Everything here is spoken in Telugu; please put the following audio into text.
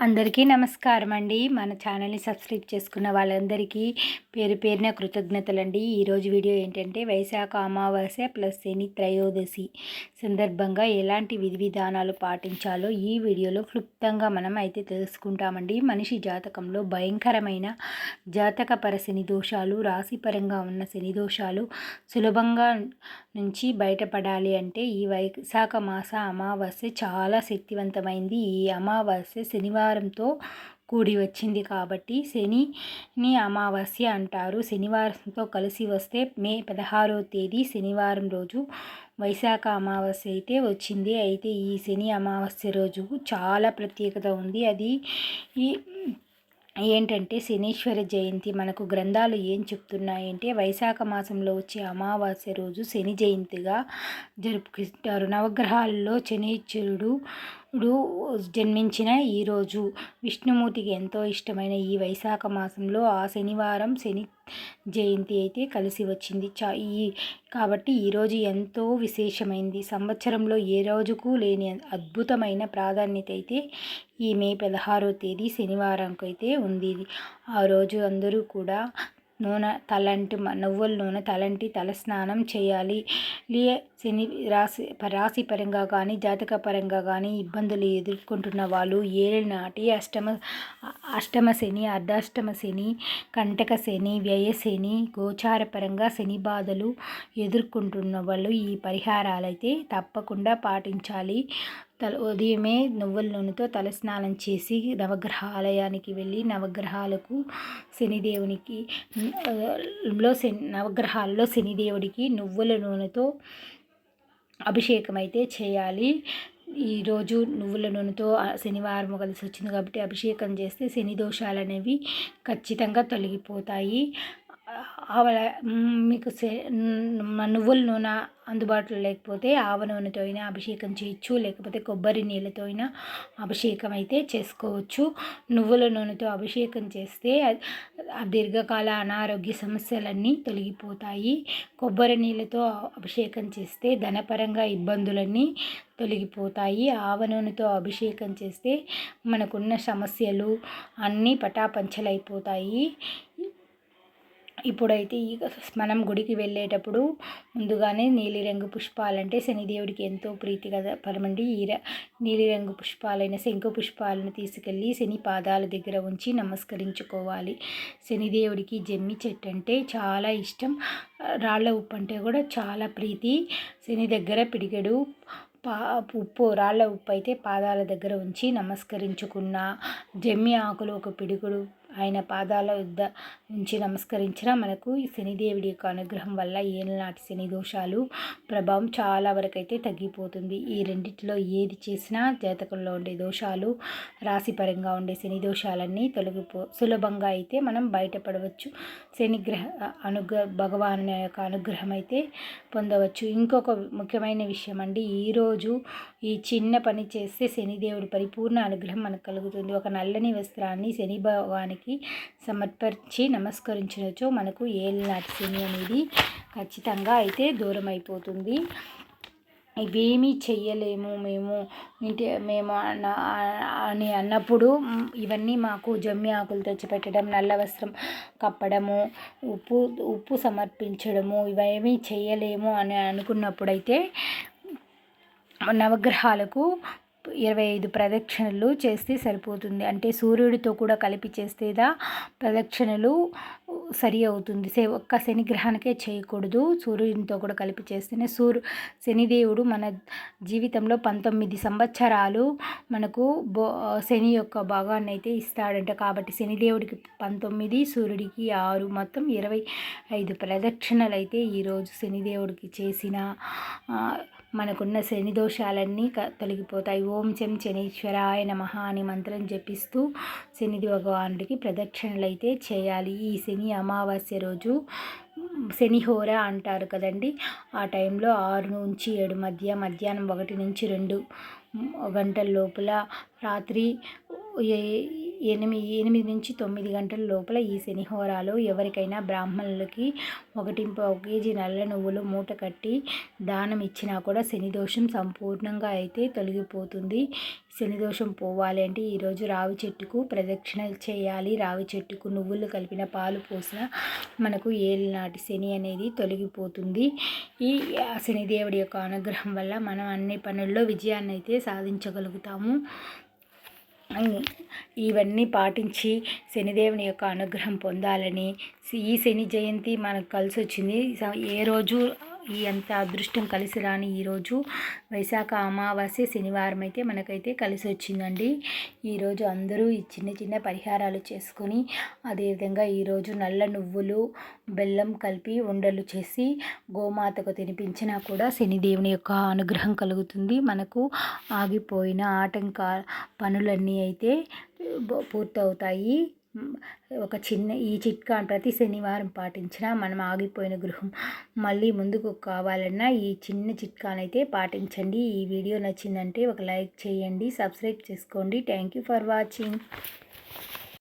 అందరికీ నమస్కారం అండి. మన ఛానల్ని సబ్స్క్రైబ్ చేసుకున్న వాళ్ళందరికీ పేరు పేరున కృతజ్ఞతలండి. ఈరోజు వీడియో ఏంటంటే వైశాఖ అమావాస్య ప్లస్ శని త్రయోదశి సందర్భంగా ఎలాంటి విధి విధానాలు పాటించాలో ఈ వీడియోలో క్లుప్తంగా మనం అయితే తెలుసుకుంటామండి. మనిషి జాతకంలో భయంకరమైన జాతకపర శని దోషాలు, రాశిపరంగా ఉన్న శని దోషాలు సులభంగా నుంచి బయటపడాలి అంటే ఈ వైశాఖ మాస అమావాస్య చాలా శక్తివంతమైంది. ఈ అమావాస్య శనివారంతో కూడి వచ్చింది కాబట్టి శనిని అమావాస్య అంటారు. శనివారంతో కలిసి వస్తే మే 16వ తేదీ శనివారం రోజు వైశాఖ అమావాస్య అయితే వచ్చింది. అయితే ఈ శని అమావాస్య రోజు చాలా ప్రత్యేకత ఉంది. అది ఈ ఏంటంటే శనీశ్వర జయంతి. మనకు గ్రంథాలు ఏం చెప్తున్నాయంటే వైశాఖ మాసంలో వచ్చే అమావాస్య రోజు శని జయంతిగా జరుపుకుంటారు. నవగ్రహాల్లో శనీశ్వరుడు జన్మించిన ఈరోజు విష్ణుమూర్తికి ఎంతో ఇష్టమైన ఈ వైశాఖ మాసంలో ఆ శనివారం శని జయంతి అయితే కలిసి వచ్చింది. కాబట్టి ఈరోజు ఎంతో విశేషమైంది. సంవత్సరంలో ఏ రోజుకు లేని అద్భుతమైన ప్రాధాన్యత అయితే ఈ మే 16వ తేదీ శనివారంకి అయితే ఉంది. ఆ రోజు అందరూ కూడా నువ్వుల నూనె తలంటి తలస్నానం చేయాలి. శని రాశి పరంగా కానీ జాతక పరంగా కానీ ఇబ్బందులు ఎదుర్కొంటున్న వాళ్ళు ఏలినాటి అష్టమ శని, అర్ధాష్టమ శని, కంటక శని, వ్యయ శని, గోచార పరంగా శని బాధలు ఎదుర్కొంటున్న వాళ్ళు ఈ పరిహారాలైతే తప్పకుండా పాటించాలి. ఉదయమే నువ్వుల నూనెతో తలస్నానం చేసి నవగ్రహాలయానికి వెళ్ళి నవగ్రహాలకు శనిదేవునికి నవగ్రహాల్లో శనిదేవుడికి నువ్వుల నూనెతో అభిషేకం అయితే చేయాలి. ఈరోజు నువ్వుల నూనెతో శనివారం కలిసి వచ్చింది కాబట్టి అభిషేకం చేస్తే శని దోషాలు అనేవి ఖచ్చితంగా తొలగిపోతాయి. మీకు నువ్వుల నూనె అందుబాటులో లేకపోతే ఆవ నూనెతో అయినా అభిషేకం చేయొచ్చు, లేకపోతే కొబ్బరి నీళ్ళతో అయినా అభిషేకం అయితే చేసుకోవచ్చు. నువ్వుల నూనెతో అభిషేకం చేస్తే దీర్ఘకాల అనారోగ్య సమస్యలన్నీ తొలగిపోతాయి. కొబ్బరి నీళ్ళతో అభిషేకం చేస్తే ధనపరంగా ఇబ్బందులన్నీ తొలగిపోతాయి. ఆవ నూనెతో అభిషేకం చేస్తే మనకున్న సమస్యలు అన్నీ పటాపంచలైపోతాయి. ఇప్పుడైతే మనం గుడికి వెళ్ళేటప్పుడు ముందుగానే నీలిరంగు పుష్పాలంటే శనిదేవుడికి ఎంతో ప్రీతికరమండి. నీలిరంగు పుష్పాలైన శంకు పుష్పాలను తీసుకెళ్ళి శని పాదాల దగ్గర ఉంచి నమస్కరించుకోవాలి. శనిదేవుడికి జమ్మి చెట్టు అంటే చాలా ఇష్టం. రాళ్ళ ఉప్పు అంటే కూడా చాలా ప్రీతి. శని దగ్గర పిడికెడు ఉప్పు, రాళ్ళ ఉప్పు అయితే పాదాల దగ్గర ఉంచి నమస్కరించుకున్న, జమ్మి ఆకులు ఒక పిడికుడు ఆయన పాదాల వద్ద ఉంచి నమస్కరించిన మనకు ఈ శనిదేవుడి యొక్క అనుగ్రహం వల్ల ఏళ్ళనాటి శని దోషాలు ప్రభావం చాలా వరకు అయితే తగ్గిపోతుంది. ఈ రెండిట్లో ఏది చేసినా జాతకంలో ఉండే దోషాలు, రాశిపరంగా ఉండే శని దోషాలన్నీ సులభంగా అయితే మనం బయటపడవచ్చు. శనిగ్రహ భగవాను యొక్క అనుగ్రహం అయితే పొందవచ్చు. ఇంకొక ముఖ్యమైన విషయం అండి, ఈరోజు ఈ చిన్న పని చేస్తే శనిదేవుడి పరిపూర్ణ అనుగ్రహం మనకు కలుగుతుంది. ఒక నల్లని వస్త్రాన్ని శని భగవానికి సమర్పించి నమస్కరించినచో మనకు ఏళ్ళనాటి శని అనేది ఖచ్చితంగా అయితే దూరం అయిపోతుంది. ఇవేమీ చెయ్యలేము మేము అని అన్నప్పుడు ఇవన్నీ మాకు జమ్మి ఆకులు తెచ్చిపెట్టడం, నల్ల వస్త్రం కప్పడము, ఉప్పు సమర్పించడము ఇవేమీ చెయ్యలేము అని అనుకున్నప్పుడైతే నవగ్రహాలకు 25 ప్రదక్షిణలు చేస్తే సరిపోతుంది. అంటే సూర్యుడితో కూడా కలిపి చేస్తేదా ప్రదక్షిణలు సరి అవుతుంది. ఒక్క శనిగ్రహానికే చేయకూడదు, సూర్యునితో కూడా కలిపి చేస్తేనే. శనిదేవుడు మన జీవితంలో 19 సంవత్సరాలు మనకు శని యొక్క భాగాన్ని అయితే ఇస్తాడంట. కాబట్టి శనిదేవుడికి 19, సూర్యుడికి 6, మొత్తం 25 ప్రదక్షిణలు అయితే ఈరోజు శనిదేవుడికి చేసిన మనకున్న శని దోషాలన్నీ తొలగిపోతాయి. ఓం శం శనీశ్వరాయ నమః అని మంత్రం జపిస్తూ శని భగవానుడికి ప్రదక్షిణలు అయితే చేయాలి. ఈ శని అమావాస్య రోజు శనిహోర అంటారు కదండి, ఆ టైంలో 6 నుంచి 7 మధ్య, మధ్యాహ్నం 1 నుంచి 2 గంటల లోపల, రాత్రి ఎనిమిది నుంచి 9 గంటల లోపల ఈ శనిహోరాలో ఎవరికైనా బ్రాహ్మణులకి 1 కేజీ నల్ల నువ్వులు మూట కట్టి దానం ఇచ్చినా కూడా శనిదోషం సంపూర్ణంగా అయితే తొలగిపోతుంది. శనిదోషం పోవాలి అంటే ఈరోజు రావి చెట్టుకు ప్రదక్షిణ చేయాలి. రావి చెట్టుకు నువ్వులు కలిపిన పాలు పోసిన మనకు ఏలినాటి శని అనేది తొలగిపోతుంది. ఈ శనిదేవుడి యొక్క అనుగ్రహం వల్ల మనం అన్ని పనుల్లో విజయాన్ని అయితే సాధించగలుగుతాము. ఇవన్నీ పాటించి శనిదేవుని యొక్క అనుగ్రహం పొందాలని, ఈ శని జయంతి మనకు కలిసి వచ్చింది. ఏ రోజు ఈ అంత అదృష్టం కలిసి రాని ఈరోజు వైశాఖ అమావాస్య శనివారం అయితే మనకైతే కలిసి వచ్చిందండి. ఈరోజు అందరూ ఈ చిన్న చిన్న పరిహారాలు చేసుకొని, అదేవిధంగా ఈరోజు నల్ల నువ్వులు బెల్లం కలిపి ఉండలు చేసి గోమాతకు తినిపించినా కూడా శనిదేవుని యొక్క అనుగ్రహం కలుగుతుంది. మనకు ఆగిపోయిన పనులన్నీ అయితే పూర్తవుతాయి. ఈ చిట్కా ప్రతి శనివారం పాటించినా మనం ఆగిపోయిన గృహం మళ్ళీ ముందుకు కావాలన్నా ఈ చిన్న చిట్కానైతే పాటించండి. ఈ వీడియో నచ్చిందంటే ఒక లైక్ చేయండి, సబ్స్క్రైబ్ చేసుకోండి. Thank you for watching.